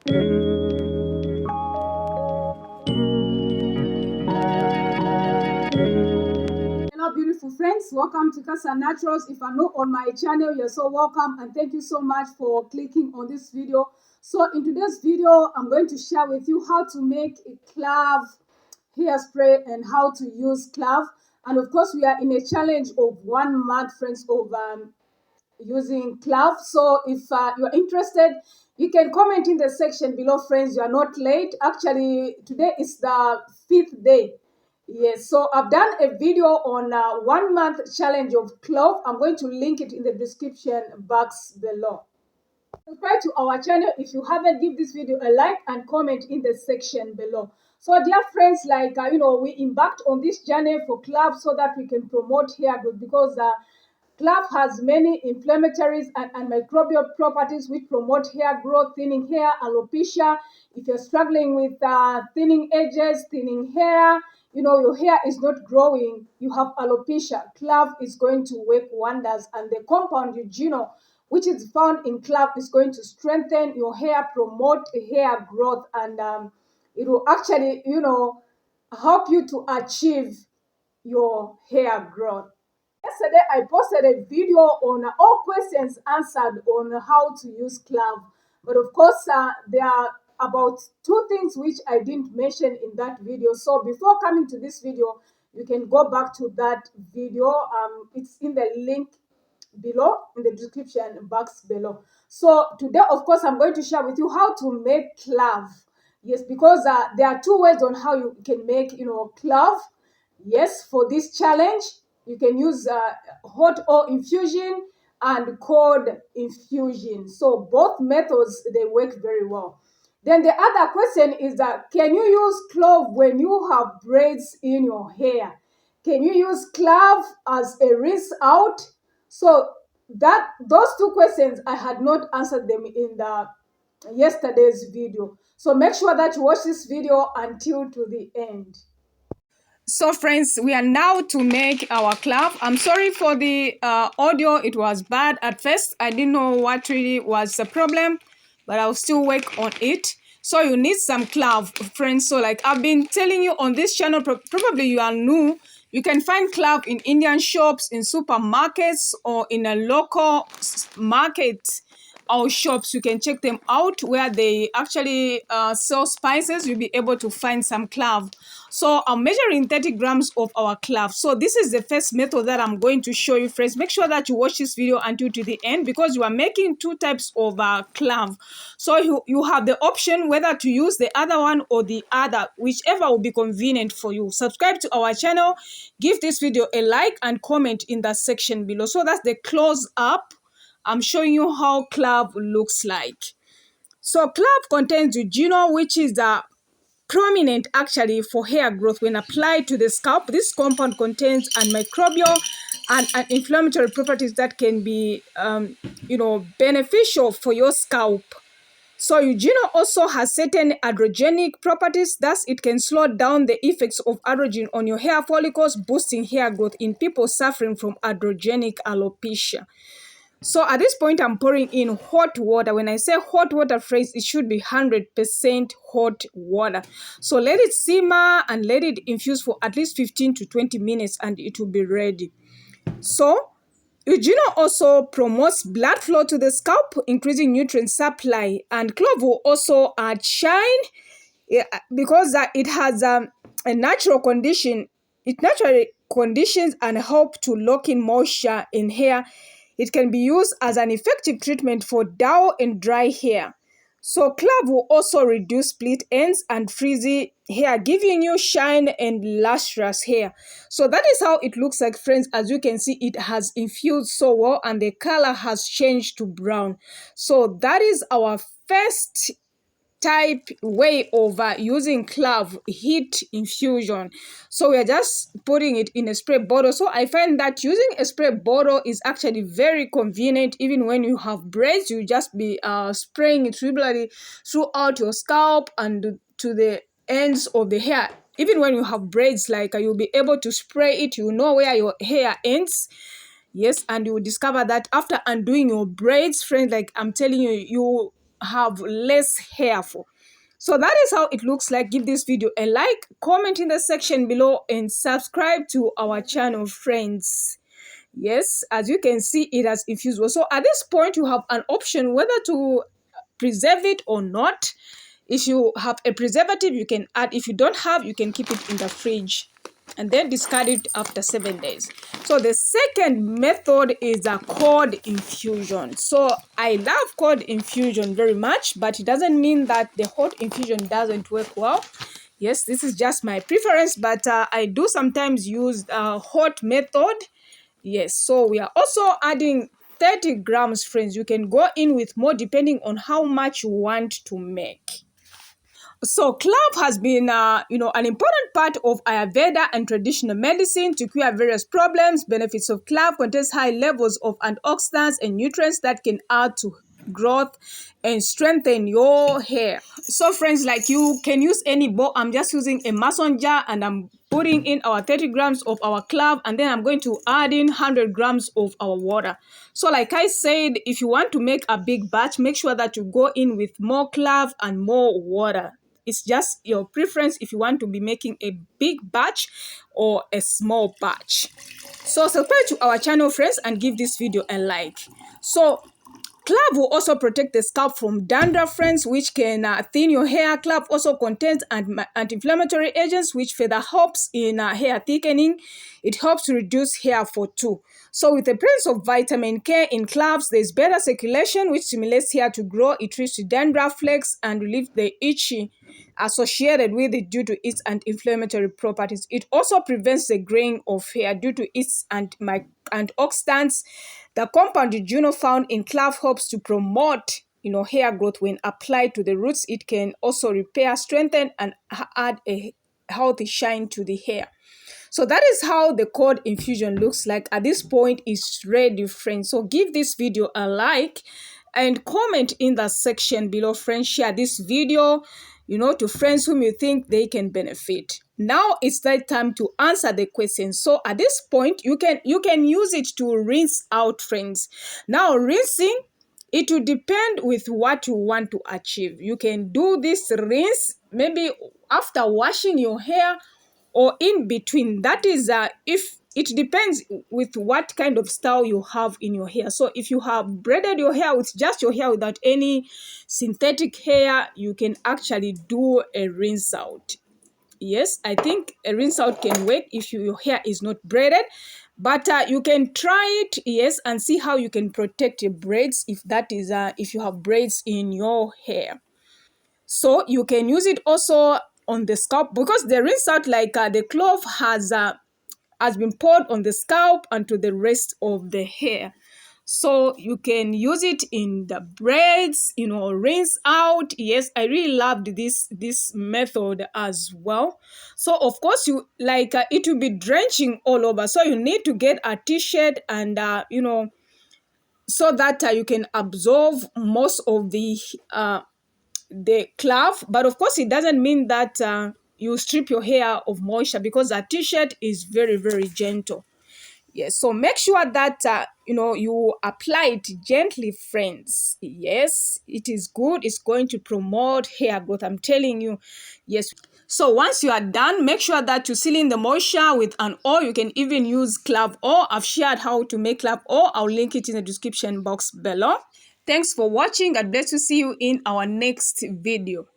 Hello beautiful friends, welcome to Cassia Naturals. If you're new on my channel, you're so welcome and thank you so much for clicking on this video. So in today's video, I'm going to share with you how to make a clove hairspray and how to use clove. And of course, we are in a challenge of 1 month, friends, of using Clove. So if you're interested, you can comment in the section below, friends. You are not late. Actually, today is the 5th day. Yes, so I've done a video on 1 month challenge of Clove. I'm going to link it in the description box below. Subscribe to our channel if you haven't. Give this video a like and comment in the section below. So dear friends, like we embarked on this journey for Clove so that we can promote hair growth, because Clove has many inflammatories and microbial properties which promote hair growth, thinning hair, alopecia. If you're struggling with thinning edges, thinning hair, your hair is not growing, you have alopecia, Clove is going to work wonders. And the compound eugenol, which is found in Clove, is going to strengthen your hair, promote hair growth, and it will actually, help you to achieve your hair growth. Yesterday, I posted a video on all questions answered on how to use Clove. But of course, there are about 2 things which I didn't mention in that video. So before coming to this video, you can go back to that video. It's in the link below in the description box below. So today, of course, I'm going to share with you how to make Clove. Yes, because there are 2 ways on how you can make, Clove. Yes, for this challenge, you can use hot oil infusion and cold infusion. So both methods, they work very well. Then the other question is that, can you use Clove when you have braids in your hair? Can you use Clove as a rinse out? So those 2 questions, I had not answered them in the yesterday's video. So make sure that you watch this video until to the end. So friends, we are now to make our Clove. I'm sorry for the audio. It was bad at first. I didn't know what really was the problem, but I'll still work on it. So you need some Clove, friends. So like I've been telling you on this channel, probably you are new. You can find Clove in Indian shops, in supermarkets, or in a local market or shops. You can check them out where they actually sell spices. You'll be able to find some Clove. So I'm measuring 30 grams of our Clove. So this is the first method that I'm going to show you, friends. Make sure that you watch this video until to the end, because you are making 2 types of Clove. So you have the option whether to use the other one or the other, whichever will be convenient for you. Subscribe to our channel, give this video a like, and comment in that section below. So that's the close up. I'm showing you how Clove looks like. So Clove contains eugenol, which is the prominent actually for hair growth when applied to the scalp. This compound contains antimicrobial and anti-inflammatory properties that can be, beneficial for your scalp. So eugenol also has certain androgenic properties, thus it can slow down the effects of androgen on your hair follicles, boosting hair growth in people suffering from androgenic alopecia. So at this point, I'm pouring in hot water. When I say hot water, friends, it should be 100% hot water. So let it simmer and let it infuse for at least 15 to 20 minutes and it will be ready. So eugenol also promotes blood flow to the scalp, increasing nutrient supply. And Clove will also add shine, because it has a natural condition. It naturally conditions and help to lock in moisture in hair. It can be used as an effective treatment for dull and dry hair. So Clove will also reduce split ends and frizzy hair, giving you shine and lustrous hair. So that is how it looks like, friends. As you can see, it has infused so well and the color has changed to brown. So that is our first type way of using Clove, heat infusion. So we are just putting it in a spray bottle. So I find that using a spray bottle is actually very convenient. Even when you have braids, you just be spraying it regularly throughout your scalp and to the ends of the hair. Even when you have braids, like you'll be able to spray it, you know where your hair ends. Yes, and you will discover that after undoing your braids, friends, like I'm telling you, have less hair for. So that is how it looks like. Give this video a like, comment in the section below, and subscribe to our channel, friends. Yes, as you can see, it has infused well. So at this point, you have an option whether to preserve it or not. If you have a preservative, you can add. If you don't have, you can keep it in the fridge and then discard it after 7 days. So the second method is a cold infusion. So I love cold infusion very much, but it doesn't mean that the hot infusion doesn't work well. Yes, this is just my preference, but I do sometimes use the hot method. Yes, so we are also adding 30 grams, friends. You can go in with more depending on how much you want to make. So clove has been, an important part of Ayurveda and traditional medicine to cure various problems. Benefits of clove contains high levels of antioxidants and nutrients that can add to growth and strengthen your hair. So friends, like, you can use any bowl. I'm just using a mason jar, and I'm putting in our 30 grams of our clove, and then I'm going to add in 100 grams of our water. So like I said, if you want to make a big batch, make sure that you go in with more clove and more water. It's just your preference if you want to be making a big batch or a small batch. So subscribe to our channel, friends, and give this video a like. So clove will also protect the scalp from dandruff, friends, which can thin your hair. Clove also contains anti-inflammatory agents, which further helps in hair thickening. It helps to reduce hair fall too. So with the presence of vitamin K in cloves, there's better circulation, which stimulates hair to grow. It treats dandruff flakes and relieves the itchy associated with it due to its anti-inflammatory properties. It also prevents the graying of hair due to its antioxidants. The compound found in clove helps to promote hair growth. When applied to the roots, it can also repair, strengthen, and add a healthy shine to the hair. So that is how the cold infusion looks like. At this point, it's ready, friends. So give this video a like and comment in the section below, friends. Share this video to friends whom you think they can benefit. Now it's that time to answer the question. So at this point, you can use it to rinse out, friends. Now rinsing, it will depend with what you want to achieve. You can do this rinse maybe after washing your hair or in between. That is if it depends with what kind of style you have in your hair. So if you have braided your hair with just your hair without any synthetic hair, you can actually do a rinse out. Yes, I think a rinse out can work if your hair is not braided, but you can try it, yes, and see how you can protect your braids if that is if you have braids in your hair. So you can use it also on the scalp, because the rinse out, like the clove has been poured on the scalp and to the rest of the hair. So you can use it in the braids, rinse out. Yes, I really loved this method as well. So of course, you like it will be drenching all over. So you need to get a t-shirt and so that you can absorb most of the clove. But of course, it doesn't mean that you strip your hair of moisture, because a t-shirt is very, very gentle. Yes, so make sure that you apply it gently, friends. Yes, it is good. It's going to promote hair growth, I'm telling you. Yes. So once you are done, make sure that you seal in the moisture with an oil. You can even use clove oil. I've shared how to make clove oil. I'll link it in the description box below. Thanks for watching. God bless you. See you in our next video.